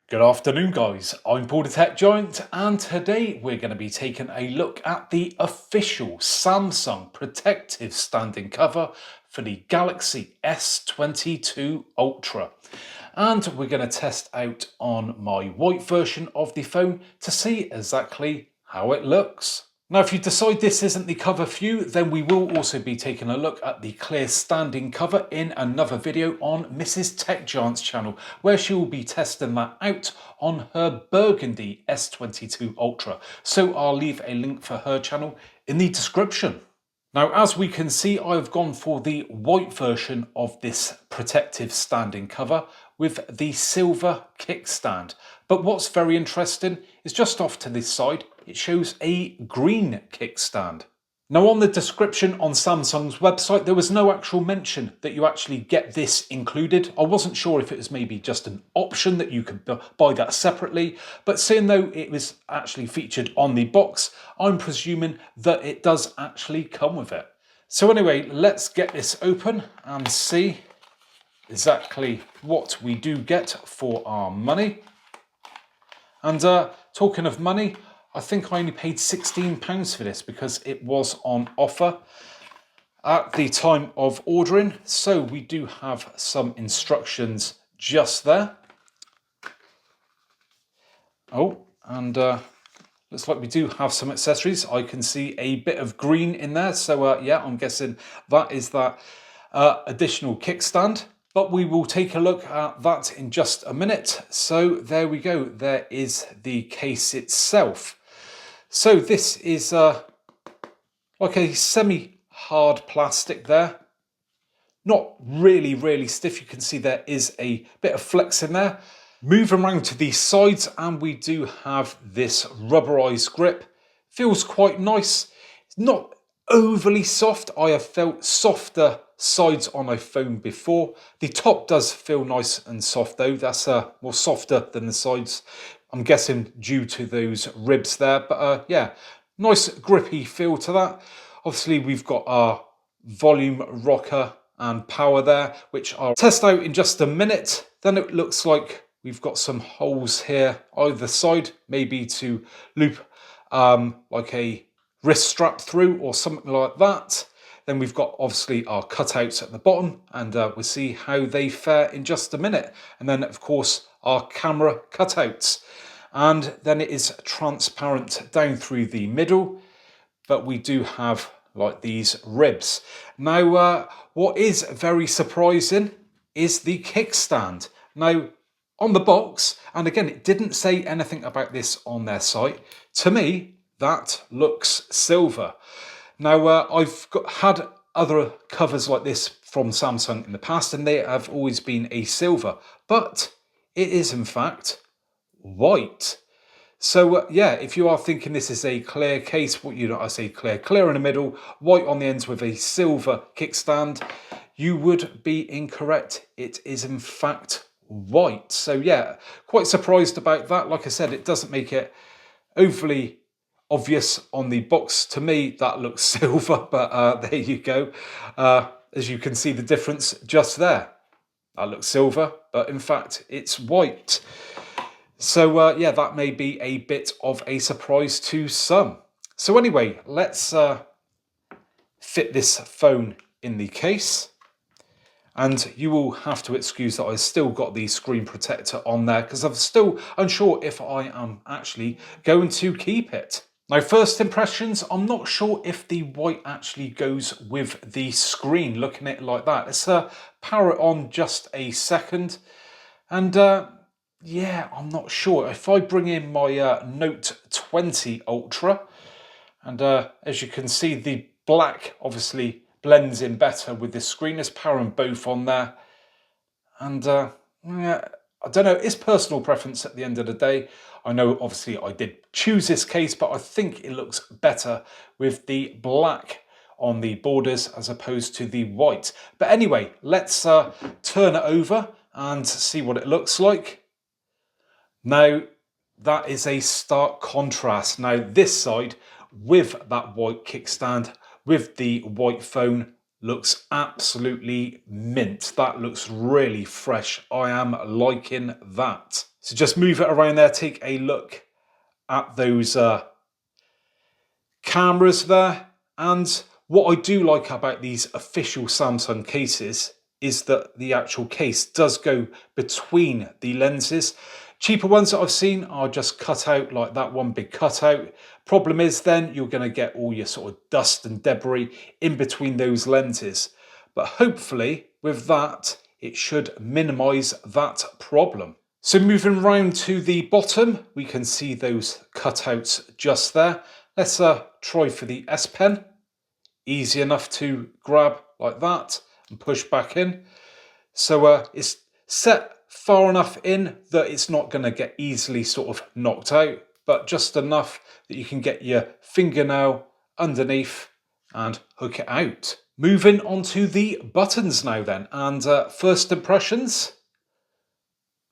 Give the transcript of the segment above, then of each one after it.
Good afternoon guys, I'm Paul the Tech Giant and today we're going to be taking a look at the official Samsung protective standing cover for the Galaxy S22 Ultra. And we're going to test out on my white version of the phone to see exactly how it looks. Now, if you decide this isn't the cover for you, then we will also be taking a look at the clear standing cover in another video on Mrs. Tech Giant's channel, where she will be testing that out on her Burgundy S22 Ultra. So I'll leave a link for her channel in the description. Now, as we can see, I've gone for the white version of this protective standing cover with the silver kickstand. But what's very interesting is just off to this side, it shows a green kickstand. Now, on the description on Samsung's website, there was no actual mention that you actually get this included. I wasn't sure if it was maybe just an option that you could buy that separately, but seeing though it was actually featured on the box, I'm presuming that it does actually come with it. So anyway, let's get this open and see exactly what we do get for our money. And talking of money, I think I only paid £16 for this because it was on offer at the time of ordering. So we do have some instructions just there. Oh, and looks like we do have some accessories. I can see a bit of green in there. So yeah, I'm guessing that is that additional kickstand. But we will take a look at that in just a minute. So there we go. There is the case itself. So this is like a semi-hard plastic there. Not really stiff. You can see there is a bit of flex in there. Moving around to the sides and we do have this rubberized grip. Feels quite nice. It's not overly soft. I have felt softer sides on a phone before. The top does feel nice and soft though. That's more softer than the sides. I'm guessing due to those ribs there. But yeah, nice grippy feel to that. Obviously we've got our volume rocker and power there, which I'll test out in just a minute. Then it looks like we've got some holes here either side, maybe to loop like a wrist strap through or something like that. Then we've got obviously our cutouts at the bottom, and we'll see how they fare in just a minute. And then of course our camera cutouts. And then it is transparent down through the middle, but we do have like these ribs. Now what is very surprising is the kickstand. Now on the box, and again it didn't say anything about this on their site, to me that looks silver. Now I've had other covers like this from Samsung in the past and they have always been a silver, but it is in fact white. So yeah, if you are thinking this is a clear case, what you know, I say clear in the middle, white on the ends with a silver kickstand, you would be incorrect. It is in fact white. So yeah, quite surprised about that. Like I said, it doesn't make it overly obvious on the box. To me, that looks silver, but there you go. As you can see the difference just there. That looks silver, but in fact it's white. So yeah, that may be a bit of a surprise to some. So anyway, let's fit this phone in the case. And you will have to excuse that I've still got the screen protector on there because I'm still unsure if I am actually going to keep it. Now, first impressions, I'm not sure if the white actually goes with the screen, looking at it like that. Let's power it on just a second. And yeah, I'm not sure. If I bring in my Note 20 Ultra, and as you can see, the black obviously blends in better with the screen. There's power and both on there. And yeah, I don't know, it's personal preference at the end of the day. I know obviously I did choose this case, but I think it looks better with the black on the borders as opposed to the white. But anyway, let's turn it over and see what it looks like. Now, that is a stark contrast. Now, this side with that white kickstand, with the white phone, looks absolutely mint. That looks really fresh. I am liking that. So just move it around there, take a look at those cameras there. And what I do like about these official Samsung cases is that the actual case does go between the lenses. Cheaper ones that I've seen are just cut out, like that one big cutout. Problem is then you're going to get all your sort of dust and debris in between those lenses. But hopefully with that, it should minimize that problem. So moving round to the bottom, we can see those cutouts just there. Let's try for the S Pen. Easy enough to grab like that and push back in. So it's set far enough in that it's not going to get easily sort of knocked out, but just enough that you can get your fingernail underneath and hook it out. Moving on to the buttons now then, and first impressions.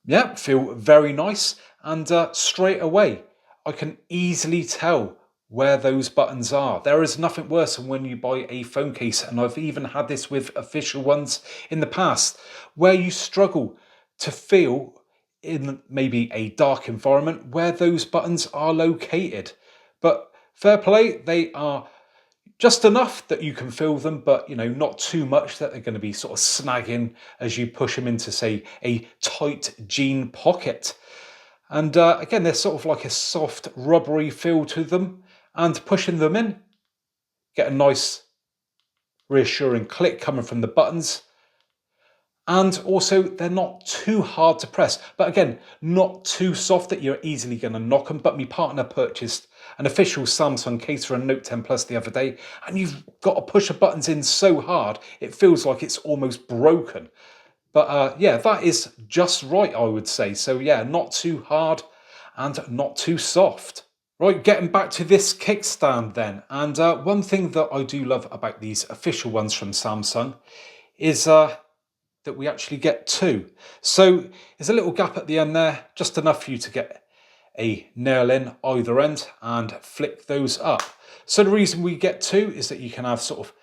Yeah, feel very nice, and straight away I can easily tell where those buttons are. There is nothing worse than when you buy a phone case, and I've even had this with official ones in the past, where you struggle to feel in maybe a dark environment where those buttons are located. But fair play, they are just enough that you can feel them, but not too much that they're going to be sort of snagging as you push them into, say, a tight jean pocket. And again, there's sort of like a soft rubbery feel to them, and pushing them in, get a nice reassuring click coming from the buttons. And also they're not too hard to press, but again, not too soft that you're easily going to knock them. But my partner purchased an official Samsung case for a Note 10 Plus the other day, and you've got to push the buttons in so hard, it feels like it's almost broken. But yeah, that is just right, I would say. So yeah, not too hard and not too soft. Right, getting back to this kickstand then. And one thing that I do love about these official ones from Samsung is that we actually get two. So there's a little gap at the end there, just enough for you to get a nail in either end and flick those up. So the reason we get two is that you can have sort of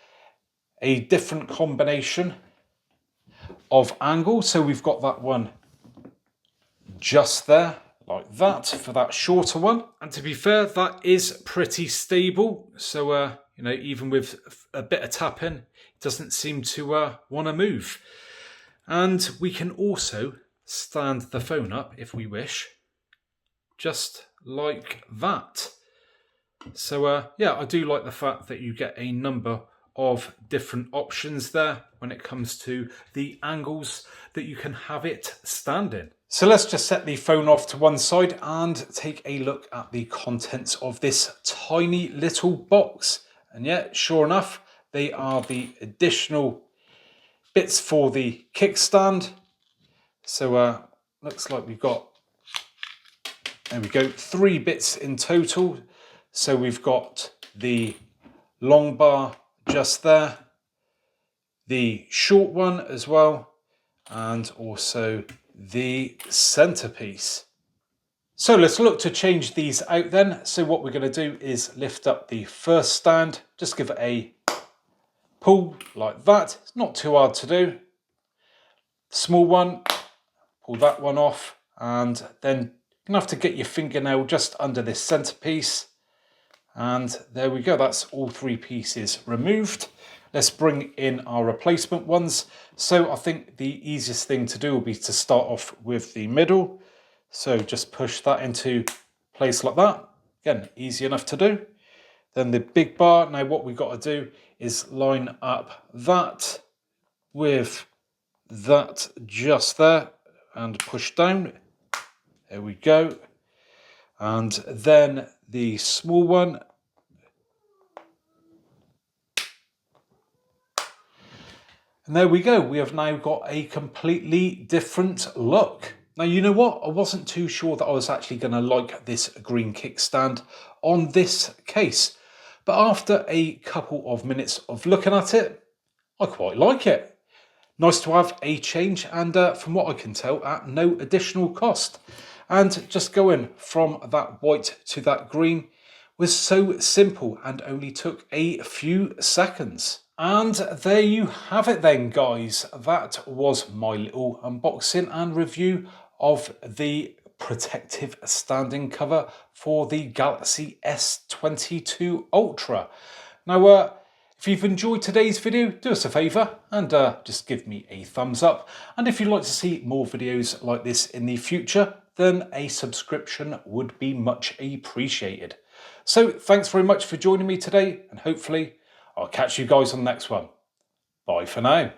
a different combination of angles. So we've got that one just there, like that, for that shorter one. And to be fair, that is pretty stable. So, even with a bit of tapping, it doesn't seem to want to move. And we can also stand the phone up if we wish, just like that. So yeah, I do like the fact that you get a number of different options there when it comes to the angles that you can have it standing. So let's just set the phone off to one side and take a look at the contents of this tiny little box. And yeah, sure enough, they are the additional bits for the kickstand. So looks like we've got, there we go, 3 bits in total. So we've got the long bar just there, the short one as well, and also the centerpiece. So let's look to change these out then. So what we're going to do is lift up the first stand, just give it a pull like that. It's not too hard to do. Small one, pull that one off, and then you're gonna have to get your fingernail just under this centerpiece. And there we go, that's all 3 pieces removed. Let's bring in our replacement ones. So I think the easiest thing to do will be to start off with the middle. So just push that into place like that. Again, easy enough to do. Then the big bar. Now what we've got to do is line up that with that just there and push down. There we go. And then the small one. And there we go. We have now got a completely different look. Now, you know what? I wasn't too sure that I was actually going to like this green kickstand on this case. But after a couple of minutes of looking at it, I quite like it. Nice to have a change, and from what I can tell, at no additional cost. And just going from that white to that green was so simple and only took a few seconds. And there you have it then, guys. That was my little unboxing and review of the protective standing cover for the Galaxy S22 Ultra. Now, if you've enjoyed today's video, do us a favour and just give me a thumbs up. And if you'd like to see more videos like this in the future, then a subscription would be much appreciated. So thanks very much for joining me today, and hopefully I'll catch you guys on the next one. Bye for now.